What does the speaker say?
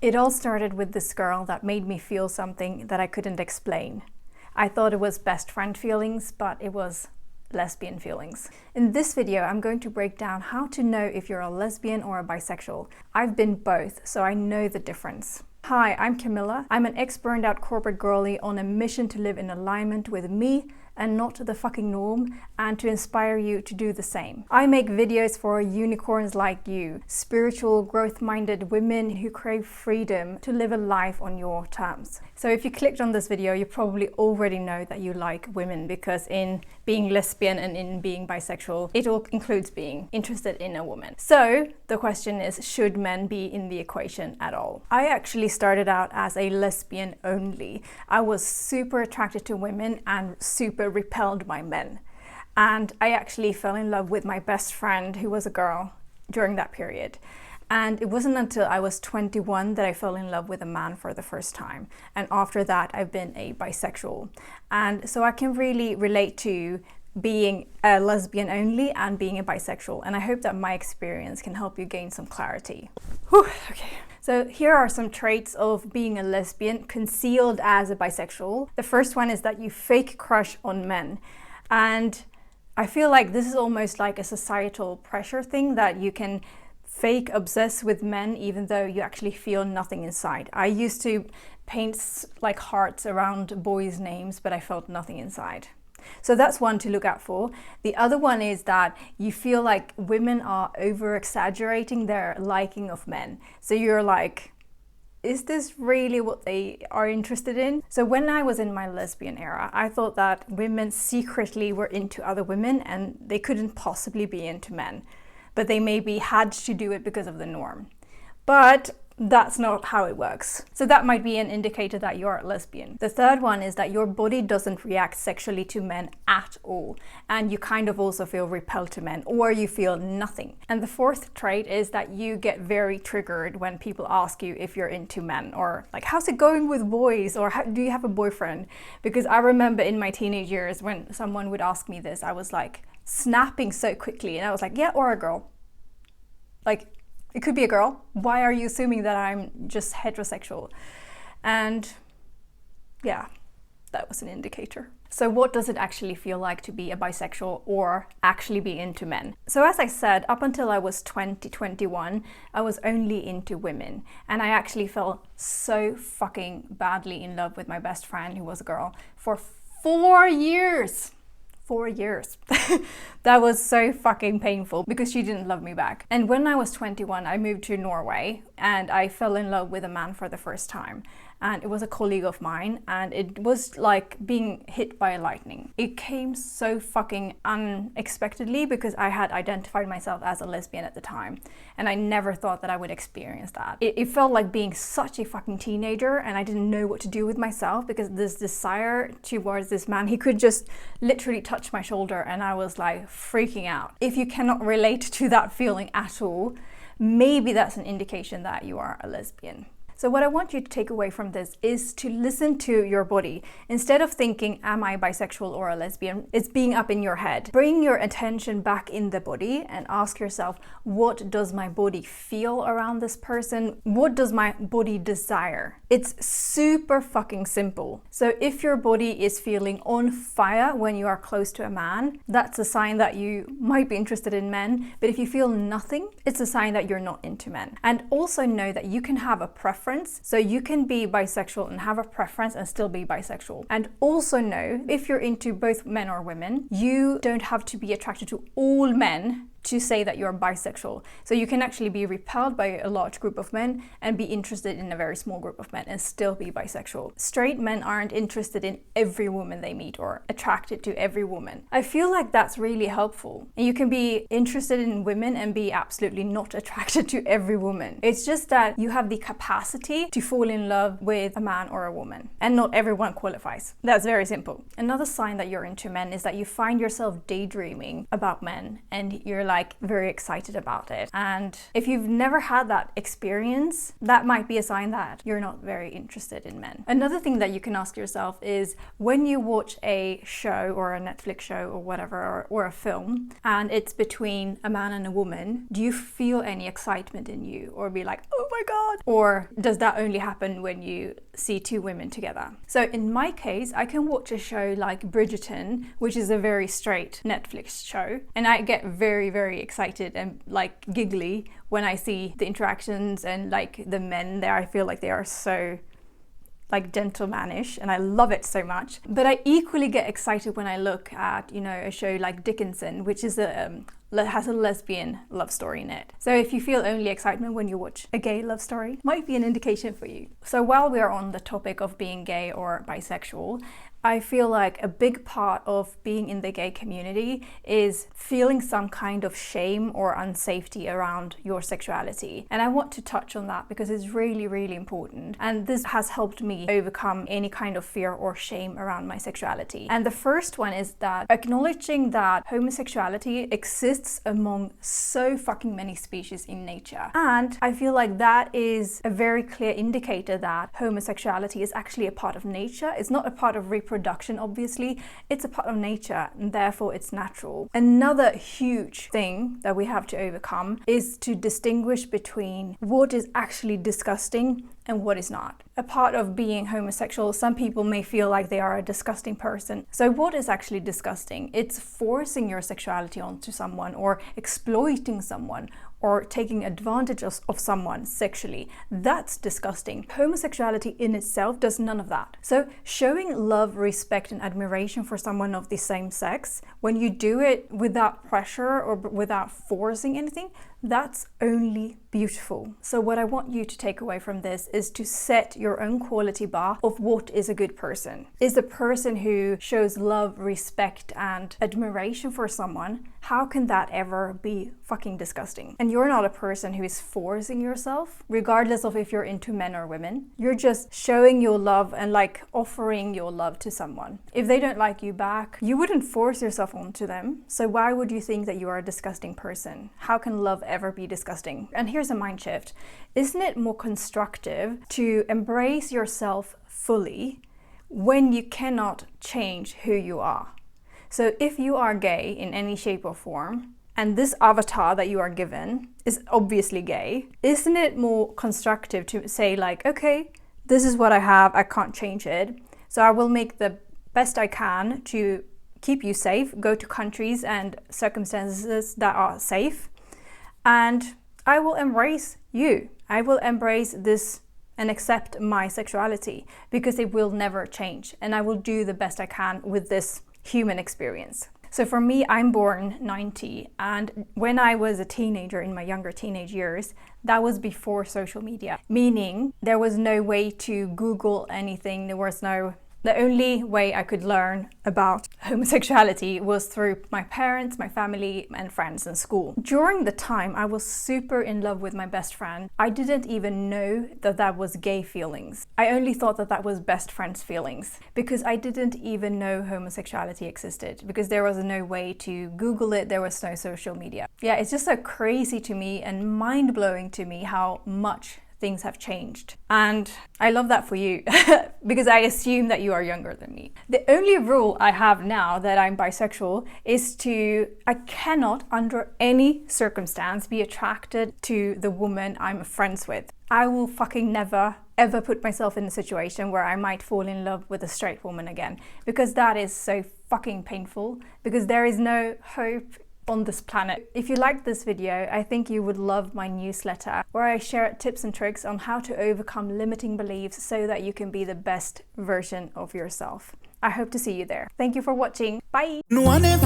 It all started with this girl that made me feel something that I couldn't explain. I thought it was best friend feelings, but it was lesbian feelings. In this video, I'm going to break down how to know if you're a lesbian or a bisexual. I've been both, so I know the difference. Hi, I'm Camilla. I'm an ex-burned out corporate girly on a mission to live in alignment with me and not the fucking norm, and to inspire you to do the same. I make videos for unicorns like you, spiritual, growth-minded women who crave freedom to live a life on your terms. So if you clicked on this video, you probably already know that you like women, because in being lesbian and in being bisexual, it all includes being interested in a woman. So the question is, should men be in the equation at all? I actually started out as a lesbian only. I was super attracted to women and super repelled by men. And I actually fell in love with my best friend, who was a girl, during that period. And it wasn't until I was 21 that I fell in love with a man for the first time. And after that, I've been a bisexual. And so I can really relate to being a lesbian only and being a bisexual. And I hope that my experience can help you gain some clarity. Whew, okay. So here are some traits of being a lesbian concealed as a bisexual. The first one is that you fake crush on men. And I feel like this is almost like a societal pressure thing, that you can fake obsess with men even though you actually feel nothing inside. I used to paint like hearts around boys' names, but I felt nothing inside. So that's one to look out for. The other one is that you feel like women are over exaggerating their liking of men. So you're like, is this really what they are interested in? So when I was in my lesbian era, I thought that women secretly were into other women and they couldn't possibly be into men. But they maybe had to do it because of the norm. But that's not how it works. So that might be an indicator that you're a lesbian. The third one is that your body doesn't react sexually to men at all. And you kind of also feel repelled to men, or you feel nothing. And the fourth trait is that you get very triggered when people ask you if you're into men, or like, how's it going with boys? Or do you have a boyfriend? Because I remember in my teenage years when someone would ask me this, I was like snapping so quickly. And I was like, yeah, or a girl. Like, it could be a girl. Why are you assuming that I'm just heterosexual? And yeah, that was an indicator. So what does it actually feel like to be a bisexual or actually be into men? So as I said, up until I was 21, I was only into women. And I actually fell so fucking badly in love with my best friend, who was a girl, for 4 years. 4 years. That was so fucking painful because she didn't love me back. And when I was 21, I moved to Norway and I fell in love with a man for the first time. And it was a colleague of mine, and it was like being hit by lightning. It came so fucking unexpectedly because I had identified myself as a lesbian at the time, and I never thought that I would experience that. It felt like being such a fucking teenager, and I didn't know what to do with myself because this desire towards this man, he could just literally touch my shoulder, and I was like freaking out. If you cannot relate to that feeling at all, maybe that's an indication that you are a lesbian. So what I want you to take away from this is to listen to your body. Instead of thinking, am I bisexual or a lesbian? It's being up in your head. Bring your attention back in the body and ask yourself, what does my body feel around this person? What does my body desire? It's super fucking simple. So if your body is feeling on fire when you are close to a man, that's a sign that you might be interested in men. But if you feel nothing, it's a sign that you're not into men. And also know that you can have a preference. So you can be bisexual and have a preference and still be bisexual. And also know, if you're into both men or women, you don't have to be attracted to all men to say that you're bisexual. So you can actually be repelled by a large group of men and be interested in a very small group of men and still be bisexual. Straight men aren't interested in every woman they meet or attracted to every woman. I feel like that's really helpful. And you can be interested in women and be absolutely not attracted to every woman. It's just that you have the capacity to fall in love with a man or a woman. And not everyone qualifies. That's very simple. Another sign that you're into men is that you find yourself daydreaming about men, and you're like very excited about it. And if you've never had that experience, that might be a sign that you're not very interested in men. Another thing that you can ask yourself is, when you watch a show or a Netflix show or whatever, or a film, and it's between a man and a woman, do you feel any excitement in you, or be like, oh my god? Or does that only happen when you see two women together? So in my case, I can watch a show like Bridgerton, which is a very straight Netflix show, and I get very, very excited and like giggly when I see the interactions and like the men there. I feel like they are so like gentlemanish, and I love it so much. But I equally get excited when I look at, you know, a show like Dickinson, which is has a lesbian love story in it. So if you feel only excitement when you watch a gay love story, might be an indication for you. So while we are on the topic of being gay or bisexual, I feel like a big part of being in the gay community is feeling some kind of shame or unsafety around your sexuality. And I want to touch on that because it's really, really important. And this has helped me overcome any kind of fear or shame around my sexuality. And the first one is that acknowledging that homosexuality exists among so fucking many species in nature. And I feel like that is a very clear indicator that homosexuality is actually a part of nature. It's not a part of reproduction, obviously. It's a part of nature, and therefore it's natural. Another huge thing that we have to overcome is to distinguish between what is actually disgusting and what is not. A part of being homosexual, some people may feel like they are a disgusting person. So what is actually disgusting? It's forcing your sexuality onto someone, or exploiting someone, or taking advantage of someone sexually. That's disgusting. Homosexuality in itself does none of that. So showing love, respect, and admiration for someone of the same sex, when you do it without pressure or without forcing anything, that's only beautiful. So what I want you to take away from this is to set your own quality bar of what is a good person. Is a person who shows love, respect, and admiration for someone, how can that ever be fucking disgusting? And you're not a person who is forcing yourself, regardless of if you're into men or women. You're just showing your love and like offering your love to someone. If they don't like you back, you wouldn't force yourself onto them. So why would you think that you are a disgusting person? How can love ever be disgusting? And here's a mind shift. Isn't it more constructive to embrace yourself fully when you cannot change who you are? So if you are gay in any shape or form, and this avatar that you are given is obviously gay, isn't it more constructive to say like, okay, this is what I have, I can't change it, so I will make the best I can to keep you safe, go to countries and circumstances that are safe, and I will embrace you. I will embrace this and accept my sexuality because it will never change, and I will do the best I can with this human experience. So for me, I'm born 90, and when I was a teenager, in my younger teenage years, that was before social media, meaning there was no way to Google anything. The only way I could learn about homosexuality was through my parents, my family, and friends in school. During the time, I was super in love with my best friend. I didn't even know that that was gay feelings. I only thought that that was best friend's feelings because I didn't even know homosexuality existed because there was no way to Google it. There was no social media. Yeah, it's just so crazy to me and mind-blowing to me how much things have changed. And I love that for you because I assume that you are younger than me. The only rule I have now that I'm bisexual is I cannot under any circumstance be attracted to the woman I'm friends with. I will fucking never ever put myself in a situation where I might fall in love with a straight woman again, because that is so fucking painful, because there is no hope on this planet. If you liked this video, I think you would love my newsletter where I share tips and tricks on how to overcome limiting beliefs so that you can be the best version of yourself. I hope to see you there. Thank you for watching. Bye! Mama,